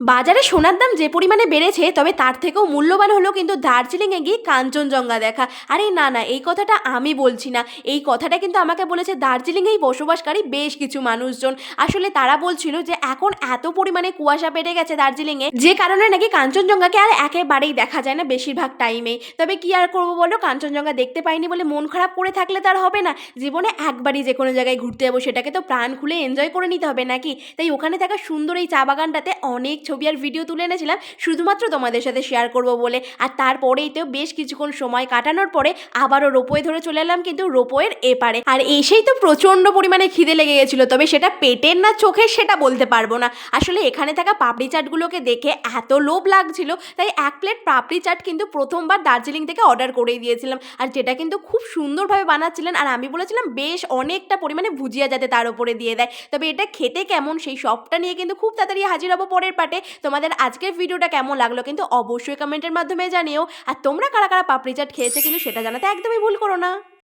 বাজারে সোনার দাম যে পরিমাণে বেড়েছে তবে তার থেকেও মূল্যবান হলো কিন্তু দার্জিলিংয়ে গিয়ে কাঞ্চনজঙ্ঘা দেখা। আরে না না, এই কথাটা আমি বলছি না, এই কথাটা কিন্তু আমাকে বলেছে দার্জিলিংয়েই বসবাসকারী বেশ কিছু মানুষজন। আসলে তারা বলছিল যে এখন এত পরিমাণে কুয়াশা বেড়ে গেছে দার্জিলিংয়ে, যে কারণে নাকি কাঞ্চনজঙ্ঘাকে আর একেবারেই দেখা যায় না বেশিরভাগ টাইমেই। তবে কি আর করবো বলো, কাঞ্চনজঙ্ঘা দেখতে পাইনি বলে মন খারাপ করে থাকলে তো আর হবে না। জীবনে একবারই যে কোনো জায়গায় ঘুরতে যাবো সেটাকে তো প্রাণ খুলে এনজয় করে নিতে হবে নাকি। তাই ওখানে থাকা সুন্দর এই চা বাগানটাতে অনেক ছবি আর ভিডিও তুলে এনেছিলাম শুধুমাত্র তোমাদের সাথে শেয়ার করব বলে। আর তারপরেই তো বেশ কিছুক্ষণ সময় কাটানোর পরে আবারও রোপওয়ে ধরে চলে এলাম কিন্তু রোপওয়ের এপারে। আর এসেই তো প্রচণ্ড পরিমাণে খিদে লেগে গেছিলো, তবে সেটা পেটের না চোখের সেটা বলতে পারবো না। আসলে এখানে থাকা পাপড়ি চাটগুলোকে দেখে এত লোভ লাগছিল, তাই এক প্লেট পাপড়ি চাট কিন্তু প্রথমবার দার্জিলিং থেকে অর্ডার করেই দিয়েছিলাম। আর যেটা কিন্তু খুব সুন্দরভাবে বানাচ্ছিলেন, আর আমি বলেছিলাম বেশ অনেকটা পরিমাণে ভুজিয়া যাতে তার উপরে দিয়ে দেয়। তবে এটা খেতে কেমন সেই সবটা নিয়ে কিন্তু খুব তাড়াতাড়ি হাজির হবো পরের পার্টে। তোমাদের আজকের ভিডিওটা কেমন লাগলো কিন্তু অবশ্যই কমেন্টের মাধ্যমে জানিও। আর তোমরা কারা কারা পাপড়ি চাট খেয়েছে কিন্তু সেটা জানাতে একদমই ভুল করো না।